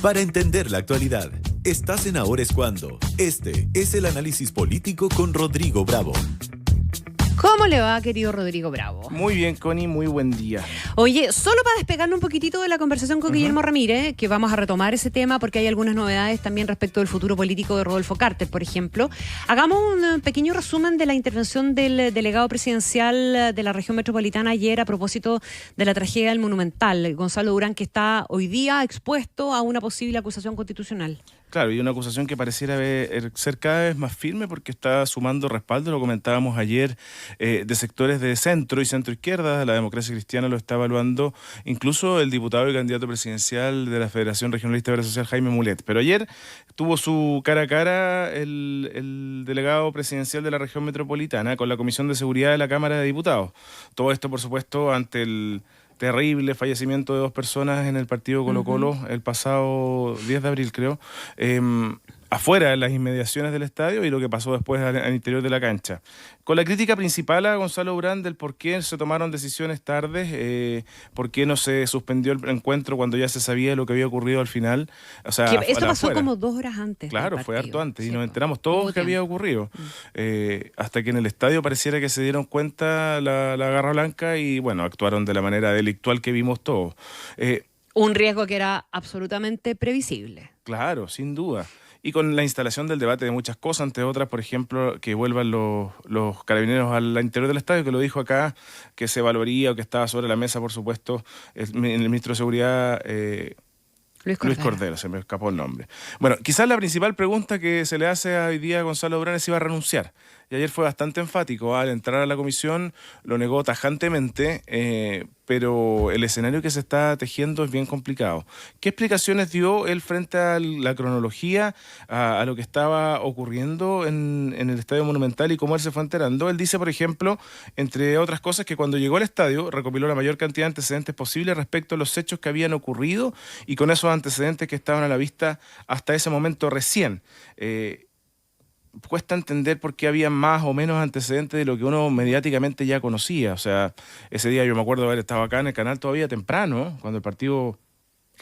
Para entender la actualidad, estás en Ahora es Cuando. Este es el análisis político con Rodrigo Bravo. ¿Cómo le va, querido Rodrigo Bravo? Muy bien, Connie, muy buen día. Oye, solo para despegarnos un poquitito de la conversación con Guillermo Ramírez, que vamos a retomar ese tema porque hay algunas novedades también respecto del futuro político de Rodolfo Carter, por ejemplo. Hagamos un pequeño resumen de la intervención del delegado presidencial de la región metropolitana ayer a propósito de la tragedia del Monumental, Gonzalo Durán, que está hoy día expuesto a una posible acusación constitucional. Claro, y una acusación que pareciera ser cada vez más firme porque está sumando respaldo, lo comentábamos ayer, de sectores de centro y centro izquierda. La Democracia Cristiana lo está evaluando incluso el diputado y candidato presidencial de la Federación Regionalista Verde Social, Jaime Mulet. Pero ayer tuvo su cara a cara el delegado presidencial de la región metropolitana con la Comisión de Seguridad de la Cámara de Diputados. Todo esto, por supuesto, ante el terrible fallecimiento de 2 personas en el partido Colo-Colo el pasado 10 de abril, creo, afuera, en las inmediaciones del estadio, y lo que pasó después al interior de la cancha. Con la crítica principal a Gonzalo Durán del por qué se tomaron decisiones tarde, por qué no se suspendió el encuentro cuando ya se sabía lo que había ocurrido al final. O sea, esto pasó como 2 horas antes. Claro, fue harto antes, sí, y nos enteramos todos que había ocurrido. Hasta que en el estadio pareciera que se dieron cuenta la Garra Blanca y, bueno, actuaron de la manera delictual que vimos todos. Un riesgo que era absolutamente previsible. Claro, sin duda. Y con la instalación del debate de muchas cosas, entre otras, por ejemplo, que vuelvan los carabineros al interior del estadio, que lo dijo acá, que se valoría o que estaba sobre la mesa, por supuesto, el ministro de Seguridad, Luis Cordero, se me escapó el nombre. Bueno, quizás la principal pregunta que se le hace hoy día a Gonzalo Durán es si va a renunciar. Y ayer fue bastante enfático. Al entrar a la comisión lo negó tajantemente, pero el escenario que se está tejiendo es bien complicado. ¿Qué explicaciones dio él frente a la cronología, a lo que estaba ocurriendo en el Estadio Monumental y cómo él se fue enterando? Él dice, por ejemplo, entre otras cosas, que cuando llegó al estadio recopiló la mayor cantidad de antecedentes posibles respecto a los hechos que habían ocurrido y con esos antecedentes que estaban a la vista hasta ese momento recién. Cuesta entender por qué había más o menos antecedentes de lo que uno mediáticamente ya conocía. O sea, ese día yo me acuerdo de haber estado acá en el canal todavía temprano, cuando el partido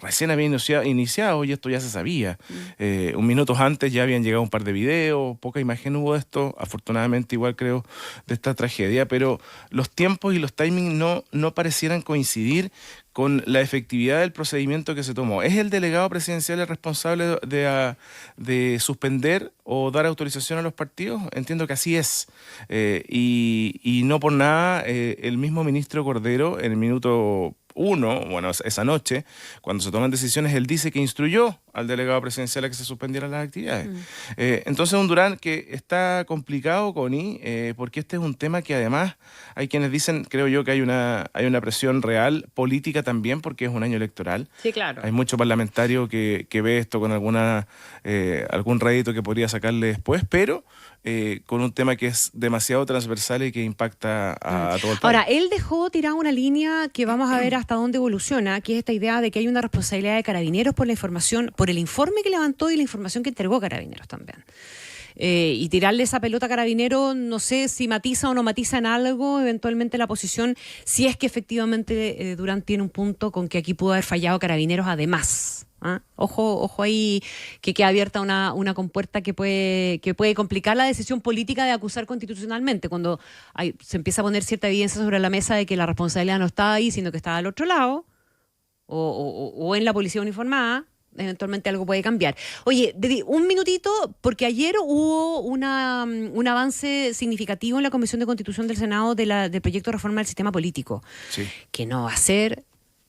recién había iniciado y esto ya se sabía. Un minutos antes ya habían llegado un par de videos, poca imagen hubo de esto, afortunadamente igual creo, de esta tragedia, pero los tiempos y los timings no parecieran coincidir con la efectividad del procedimiento que se tomó. ¿Es el delegado presidencial el responsable de suspender o dar autorización a los partidos? Entiendo que así es. Y no por nada, el mismo ministro Cordero, en el minuto 1, bueno, esa noche, cuando se toman decisiones, él dice que instruyó al delegado presidencial a que se suspendieran las actividades. Entonces, un Durán que está complicado, Connie, porque este es un tema que además hay quienes dicen, creo yo, que hay una presión real, política también, porque es un año electoral. Sí, claro. Hay mucho parlamentario que ve esto con algún rédito que podría sacarle después, pero con un tema que es demasiado transversal y que impacta a todo el país. Ahora, él dejó tirada una línea que vamos a ver hasta dónde evoluciona, que es esta idea de que hay una responsabilidad de Carabineros por la información, por el informe que levantó y la información que entregó Carabineros también. Y tirarle esa pelota a Carabineros, no sé si matiza o no matiza en algo eventualmente la posición, si es que efectivamente Durán tiene un punto con que aquí pudo haber fallado Carabineros además. Ojo ahí, que queda abierta una compuerta que puede complicar la decisión política de acusar constitucionalmente, cuando se empieza a poner cierta evidencia sobre la mesa de que la responsabilidad no estaba ahí, sino que estaba al otro lado, o en la policía uniformada. Eventualmente algo puede cambiar. Oye, un minutito, porque ayer hubo un avance significativo en la Comisión de Constitución del Senado del proyecto de reforma del sistema político, Sí. que no va a ser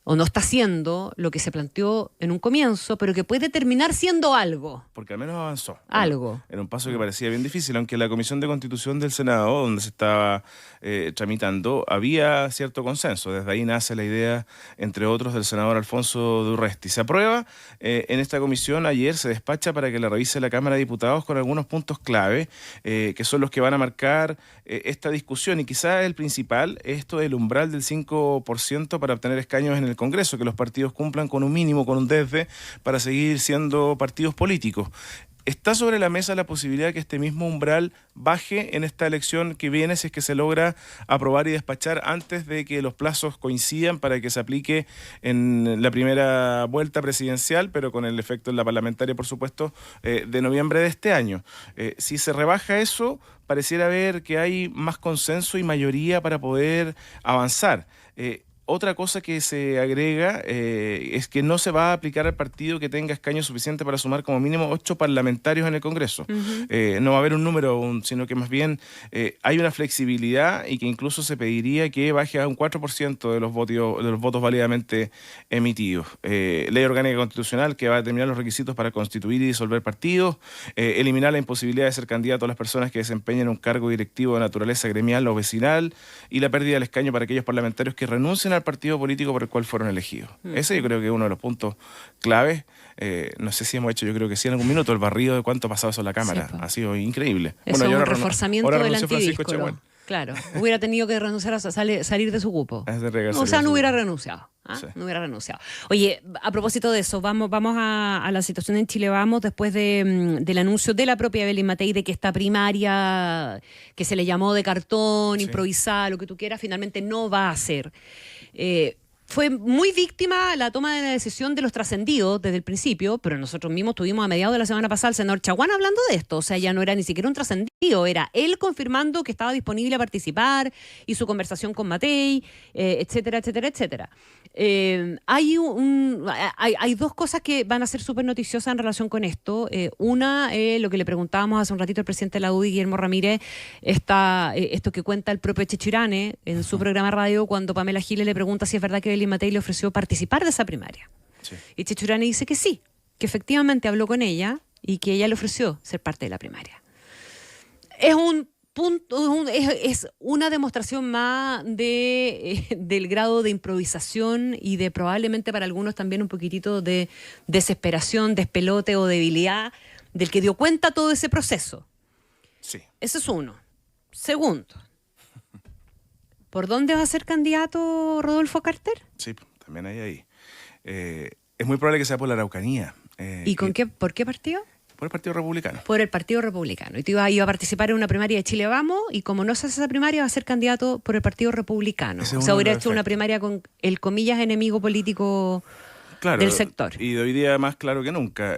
o no está haciendo lo que se planteó en un comienzo, pero que puede terminar siendo algo. Porque al menos avanzó. Algo. Era un paso que parecía bien difícil, aunque en la Comisión de Constitución del Senado, donde se estaba tramitando, había cierto consenso. Desde ahí nace la idea, entre otros, del senador Alfonso Durresti. Se aprueba en esta comisión, ayer se despacha para que la revise la Cámara de Diputados con algunos puntos clave, que son los que van a marcar esta discusión. Y quizás el principal, esto del umbral del 5% para obtener escaños en el Congreso, que los partidos cumplan con un mínimo, con un desde, para seguir siendo partidos políticos. está sobre la mesa la posibilidad que este mismo umbral baje en esta elección que viene si es que se logra aprobar y despachar antes de que los plazos coincidan para que se aplique en la primera vuelta presidencial, pero con el efecto en la parlamentaria, por supuesto, de noviembre de este año. Si se rebaja eso, pareciera ver que hay más consenso y mayoría para poder avanzar. Otra cosa que se agrega es que no se va a aplicar al partido que tenga escaños suficientes para sumar como mínimo 8 parlamentarios en el Congreso. No va a haber un número, sino que más bien hay una flexibilidad y que incluso se pediría que baje a un 4% de los votos válidamente emitidos. Ley orgánica constitucional que va a determinar los requisitos para constituir y disolver partidos, eliminar la imposibilidad de ser candidato a las personas que desempeñen un cargo directivo de naturaleza gremial o vecinal y la pérdida del escaño para aquellos parlamentarios que renuncien al partido político por el cual fueron elegidos. Ese yo creo que es uno de los puntos claves. No sé si hemos hecho, yo creo que sí en algún minuto, el barrido de cuánto ha pasado eso en la Cámara. Sí, ha sido increíble. Eso es un reforzamiento del antidíscolo. Claro, hubiera tenido que renunciar a salir de su cupo. O sea, no hubiera renunciado. Sí. No hubiera renunciado. Oye, a propósito de eso, vamos a la situación en Chile Vamos después del anuncio de la propia Belén Matei de que esta primaria que se le llamó de cartón, improvisada, lo que tú quieras, finalmente no va a ser. Fue muy víctima la toma de la decisión de los trascendidos desde el principio, pero nosotros mismos tuvimos a mediados de la semana pasada al senador Chaguán hablando de esto. O sea, ya no era ni siquiera un trascendido, era él confirmando que estaba disponible a participar y su conversación con Matei, etcétera, etcétera, etcétera. Hay dos cosas que van a ser súper noticiosas en relación con esto. Una, lo que le preguntábamos hace un ratito al presidente de la UDI, Guillermo Ramírez, esto que cuenta el propio Chechirane en su programa de radio cuando Pamela Giles le pregunta si es verdad que Belén Matei le ofreció participar de esa primaria. Sí. Y Chechirane dice que sí, que efectivamente habló con ella y que ella le ofreció ser parte de la primaria. Es una demostración más del grado de improvisación y de probablemente para algunos también un poquitito de desesperación, despelote o debilidad del que dio cuenta todo ese proceso. Sí. Eso es uno. Segundo, ¿por dónde va a ser candidato Rodolfo Carter? Sí, también hay ahí. Es muy probable que sea por la Araucanía. ¿Y por qué partido? Por el Partido Republicano. Por el Partido Republicano. Y tú iba a participar en una primaria de Chile Vamos y como no se hace esa primaria va a ser candidato por el Partido Republicano. O sea, hubiera hecho una primaria con el comillas enemigo político del sector. Y de hoy día más claro que nunca.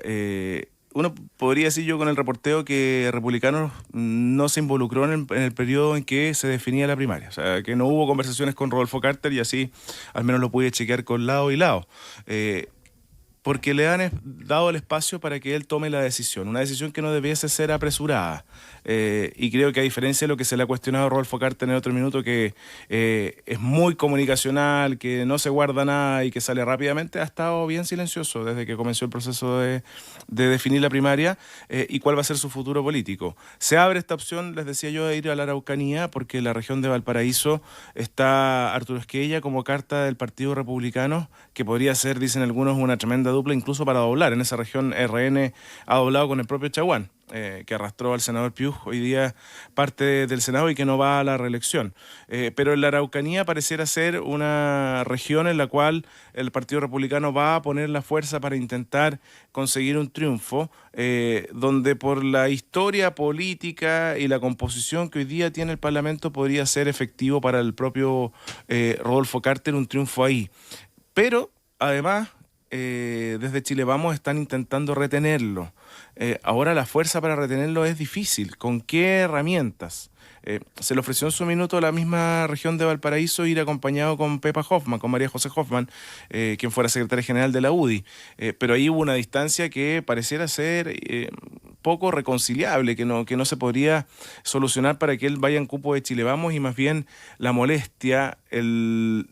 Uno podría decir yo con el reporteo que Republicanos no se involucró en el periodo en que se definía la primaria. O sea, que no hubo conversaciones con Rodolfo Carter y así al menos lo pude chequear con lado y lado. Porque le han dado el espacio para que él tome la decisión. Una decisión que no debiese ser apresurada. Y creo que a diferencia de lo que se le ha cuestionado a Rodolfo Carter en otro minuto, que es muy comunicacional, que no se guarda nada y que sale rápidamente, ha estado bien silencioso desde que comenzó el proceso de definir la primaria y cuál va a ser su futuro político. Se abre esta opción, les decía yo, de ir a la Araucanía, porque en la región de Valparaíso está Arturo Esquella como carta del Partido Republicano, que podría ser, dicen algunos, una tremenda dupla incluso para doblar. En esa región RN ha doblado con el propio Chaguán, que arrastró al senador Pius, hoy día parte del Senado y que no va a la reelección. Pero en la Araucanía pareciera ser una región en la cual el Partido Republicano va a poner la fuerza para intentar conseguir un triunfo, donde por la historia política y la composición que hoy día tiene el Parlamento podría ser efectivo para el propio Rodolfo Carter un triunfo ahí. Pero además desde Chile Vamos están intentando retenerlo. Ahora la fuerza para retenerlo es difícil. ¿Con qué herramientas? Se le ofreció en su minuto a la misma región de Valparaíso ir acompañado con Pepa Hoffman, con María José Hoffman, quien fuera secretaria general de la UDI. Pero ahí hubo una distancia que pareciera ser poco reconciliable, que no se podría solucionar para que él vaya en cupo de Chile Vamos y más bien la molestia, el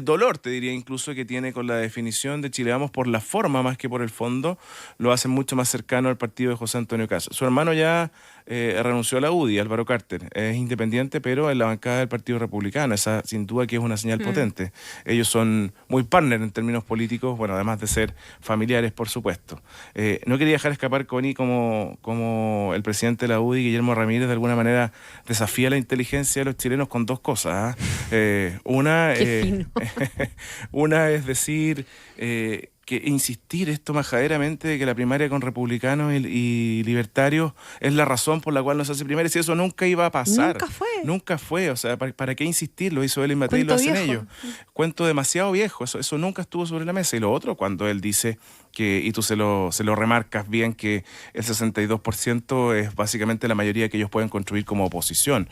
dolor, te diría incluso, que tiene con la definición de Chile Vamos por la forma más que por el fondo, lo hace mucho más cercano al partido de José Antonio Caz. Su hermano ya renunció a la UDI, Álvaro Carter. Es independiente, pero en la bancada del Partido Republicano. Esa sin duda que es una señal potente. Ellos son muy partner en términos políticos, bueno, además de ser familiares, por supuesto. No quería dejar escapar, Connie, como el presidente de la UDI, Guillermo Ramírez, de alguna manera desafía la inteligencia de los chilenos con dos cosas. Una es decir, que insistir esto majaderamente de que la primaria con republicanos y libertarios es la razón por la cual no se hace primaria, si eso nunca iba a pasar. Nunca fue, o sea, ¿para qué insistir? Lo hizo él y Matei, lo hacen ellos. Cuento demasiado viejo, eso nunca estuvo sobre la mesa. Y lo otro, cuando él dice que, y tú se lo remarcas bien, que el 62% es básicamente la mayoría que ellos pueden construir como oposición.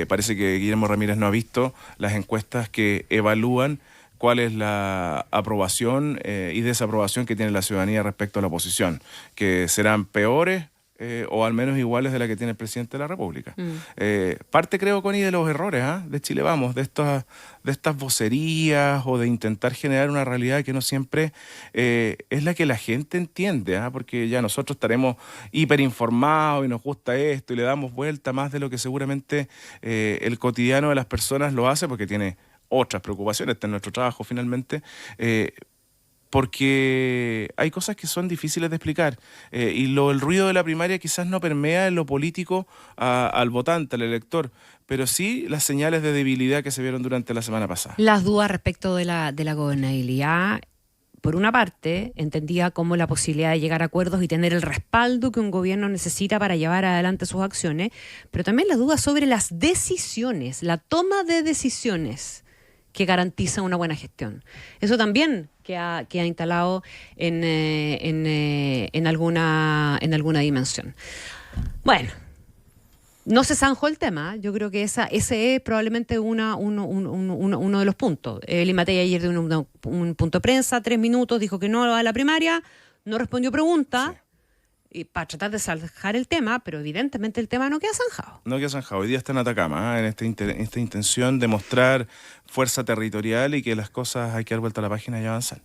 Parece que Guillermo Ramírez no ha visto las encuestas que evalúan cuál es la aprobación y desaprobación que tiene la ciudadanía respecto a la oposición, que serán peores o al menos iguales de la que tiene el presidente de la República. Parte, creo, Connie, de los errores de Chile Vamos, de estas vocerías o de intentar generar una realidad que no siempre es la que la gente entiende, porque ya nosotros estaremos hiperinformados y nos gusta esto y le damos vuelta más de lo que seguramente el cotidiano de las personas lo hace, porque tiene otras preocupaciones, este es nuestro trabajo finalmente, porque hay cosas que son difíciles de explicar y el ruido de la primaria quizás no permea en lo político al votante, al elector, pero sí las señales de debilidad que se vieron durante la semana pasada. Las dudas respecto de la gobernabilidad, por una parte, entendía como la posibilidad de llegar a acuerdos y tener el respaldo que un gobierno necesita para llevar adelante sus acciones, pero también las dudas sobre las decisiones, la toma de decisiones que garantiza una buena gestión. Eso también que ha instalado en alguna dimensión. Bueno, no se zanjó el tema. Yo creo que ese es probablemente uno de los puntos. Eli Matei ayer dio un punto de prensa, 3 minutos, dijo que no a la primaria, no respondió pregunta. Sí. Y para tratar de zanjar el tema, pero evidentemente el tema no queda zanjado. No queda zanjado. Hoy día está en Atacama, en esta intención de mostrar fuerza territorial y que las cosas hay que dar vuelta a la página y avanzar.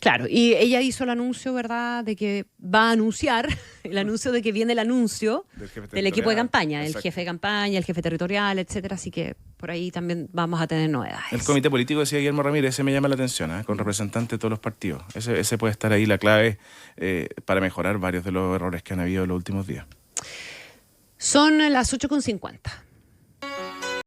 Claro, y ella hizo el anuncio, ¿verdad?, de que va a anunciar, el anuncio de que viene el anuncio del equipo de campaña, exacto. El jefe de campaña, el jefe territorial, etcétera, así que por ahí también vamos a tener novedades. El comité político, decía Guillermo Ramírez, ese me llama la atención, con representantes de todos los partidos. Ese puede estar ahí la clave para mejorar varios de los errores que han habido en los últimos días. Son las 8:50.